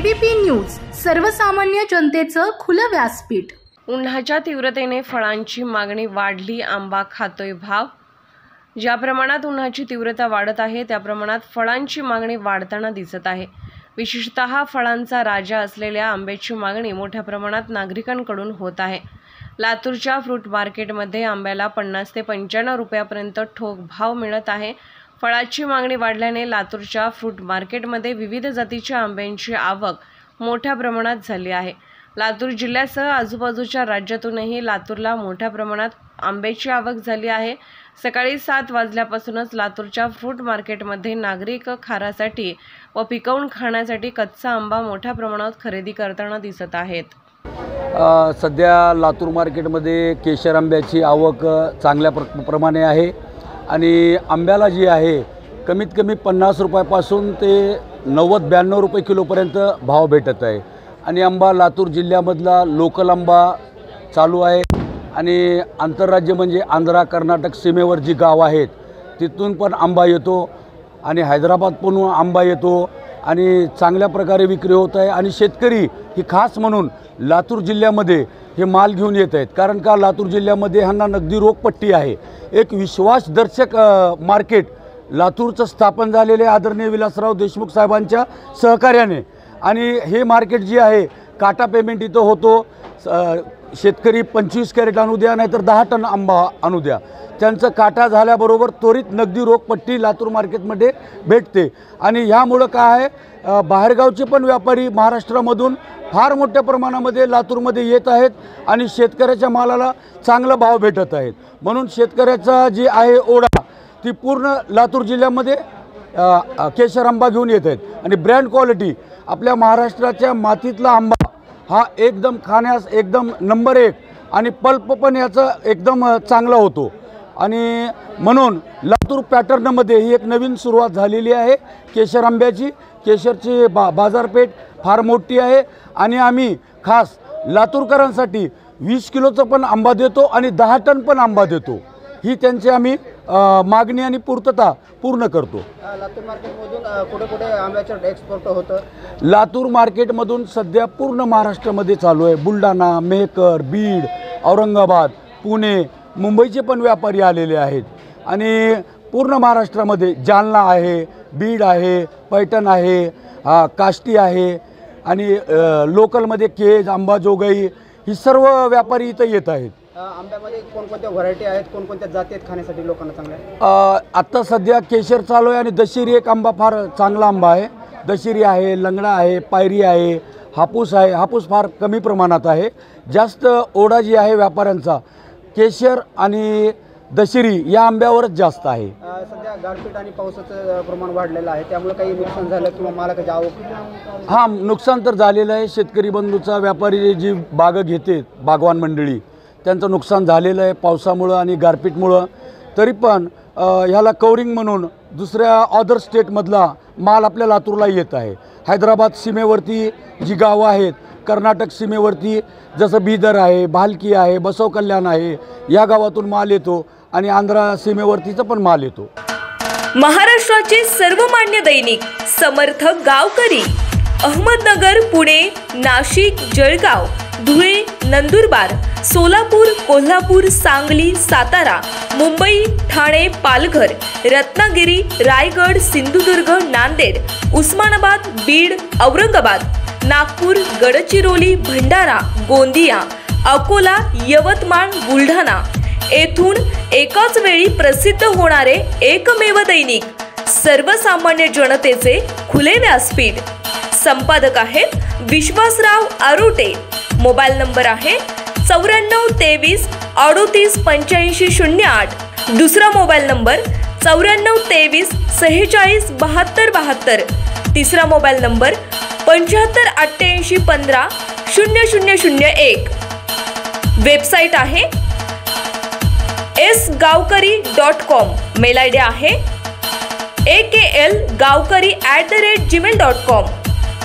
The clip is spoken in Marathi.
ABP न्यूज, सर्वसामान्य जनतेचं खुलं व्यासपीठ। उन्हाच्या तीव्रतेने फळांची मागणी वाढली, आंबा खातोय भाव। ज्या प्रमाणात उन्हाची तीव्रता वाढत आहे त्या प्रमाणात फळांची मागणी वाढताना दिसत आहे। विशेषतः फळांचा राजा असलेल्या आंब्याची मागणी मोठ्या प्रमाणात नागरिकांकडून होत आहे। लातूरच्या फ्रूट मार्केटमध्ये आंब्याला 50 ते 95 रुपयापर्यंत ठोक भाव मिळत आहे। फळाची मागणी वाढल्याने लातूरच्या फ्रूट मार्केटमध्ये विविध जातीच्या आंब्यांची आवक मोठ्या प्रमाणात झाली आहे। लातूर जिल्ह्यासह आजूबाजूच्या राज्यातूनही लातूरला मोठ्या प्रमाणात आंब्याची आवक झाली आहे। सकाळी 7 वाजल्यापासूनच लातूरच्या फ्रूट मार्केटमध्ये नागरिक खारासाठी व पिकवून खाण्यासाठी कच्चा आंबा मोठ्या प्रमाणात खरेदी करताना दिसत आहेत। सध्या लातूर मार्केटमध्ये केशर आंब्याची आवक चांगल्या प्रमाणे आहे आणि आंब्याला जी आहे कमीत कमी 50 रुपयापासून ते 90-92 रुपये किलोपर्यंत भाव भेटत आहे आणि आंबा लातूर जिल्ह्यामधला लोकल आंबा चालू आहे आणि आंतरराज्य म्हणजे आंध्रा कर्नाटक सीमेवर जी गाव आहेत तिथून पण आंबा येतो आणि हैदराबादपासून आंबा येतो आणि चांगल्या प्रकारे विक्री होत आहे आणि शेतकरी ही खास म्हणून लातूर जिल्ह्यामध्ये हे माल घेऊन येत आहेत। कारण का लातूर जिल्ह्यामध्ये ह्यांना नगदी रोखपट्टी आहे। एक विश्वासदर्शक मार्केट लातूरचं स्थापन झालेले आदरणीय विलासराव देशमुख साहेबांच्या सहकार्याने आणि हे मार्केट जी आहे काटा पेमेंट इथं होतो। शेतकरी 25 कॅरेट आणू द्या नाहीतर 10 टन आंबा आणू द्या, त्यांचं काटा झाल्याबरोबर त्वरित नगदी रोखपट्टी लातूर मार्केटमध्ये भेटते आणि ह्यामुळं काय आहे बाहेरगावचे पण व्यापारी महाराष्ट्रामधून फार मोठ्या प्रमाणामध्ये लातूरमध्ये येत आहेत आणि शेतकऱ्याच्या मालाला चांगला भाव भेटत आहेत। म्हणून शेतकऱ्याचा जी आहे ओढा ती पूर्ण लातूर जिल्ह्यामध्ये केशर आंबा घेऊन येत आहेत आणि ब्रँड क्वालिटी आपल्या महाराष्ट्राच्या मातीतला आंबा हा एकदम खाण्यास एकदम नंबर 1 आणि पल्प पण याचा एकदम चांगला होतो आणि म्हणून लातूर पॅटर्नमध्ये ही एक नवीन सुरुवात झालेली आहे केशर आंब्याची। केशरची बाजारपेठ फार मोठी आहे आणि आम्ही खास लातूरकरांसाठी 20 किलोचं पण आंबा देतो आणि 10 टन पण आंबा देतो। ही त्यांची आम्ही मागणी आणि पूर्तता पूर्ण करतो। लातूर मार्केटमधून कुठे कुठे आंब्याचं एक्सपोर्ट होतं? लातूर मार्केटमधून सध्या पूर्ण महाराष्ट्रामध्ये चालू आहे। बुलढाणा, मेहकर, बीड, औरंगाबाद, पुणे, मुंबईचे पण व्यापारी आलेले आहेत आणि पूर्ण महाराष्ट्रामध्ये जालना आहे, बीड आहे, पैठण आहे, काष्टी आहे आणि लोकलमध्ये केज, अंबाजोगाई ही सर्व व्यापारी इथं येत आहेत। आंब्यामध्ये कोणकोणत्या व्हरायटी आहेत, कोणकोणत्या जाती आहेत खाण्यासाठी लोकांना चांगल्या? आत्ता सध्या केशर चालू आहे आणि दशेरी एक आंबा फार चांगला आंबा आहे। दशेरी आहे, लंगडा आहे, पायरी आहे, हापूस आहे। हापूस फार कमी प्रमाणात आहे। जास्त ओढा जी आहे व्यापाऱ्यांचा केशर आणि दशेरी या आंब्यावरच जास्त आहे। सध्या गारपीट आणि पावसाचं प्रमाण वाढलेलं आहे, त्यामुळे काही नुकसान झालं किंवा मालाची आवक? हां, नुकसान तर झालेलं आहे। शेतकरी बंधूचा व्यापारी जी बागं घेते बागवान मंडळी त्यांचं नुकसान झालेलं आहे पावसामुळं आणि गारपीटमुळं। तरी पण ह्याला कवरिंग म्हणून दुसऱ्या अदर स्टेटमधला माल आपल्या लातूरला येत आहे। हैदराबाद सीमेवरती जी गावं आहेत, कर्नाटक सीमेवरती जसं बीदर आहे, भालकी आहे, बसव कल्याण आहे, या गावातून माल येतो आणि आंध्रा सीमेवरतीचा पण माल येतो। महाराष्ट्राचे सर्वमान्य दैनिक समर्थ गावकरी अहमदनगर, पुणे, नाशिक, जळगाव, धुळे, नंदुरबार, सोलापूर, कोल्हापूर, सांगली, सातारा, मुंबई, ठाणे, पालघर, रत्नागिरी, रायगड, सिंधुदुर्ग, नांदेड, उस्मानाबाद, बीड, औरंगाबाद, नागपूर, गडचिरोली, भंडारा, गोंदिया, अकोला, यवतमाळ, बुलढाणा येथून एकाच वेळी प्रसिद्ध होणारे एकमेव दैनिक सर्वसामान्य जनतेचे खुले व्यासपीठ। संपादक आहेत विश्वासराव आरोटे। मोबाईल नंबर आहे 94 23 38 85 08। दुसरा मोबाईल नंबर 94 23 46 72 72। तिसरा मोबाईल नंबर 75 88 15 0001। वेबसाईट आहे sgavkari.com। मेल आयडी आहे akl gavkari@gmail.com।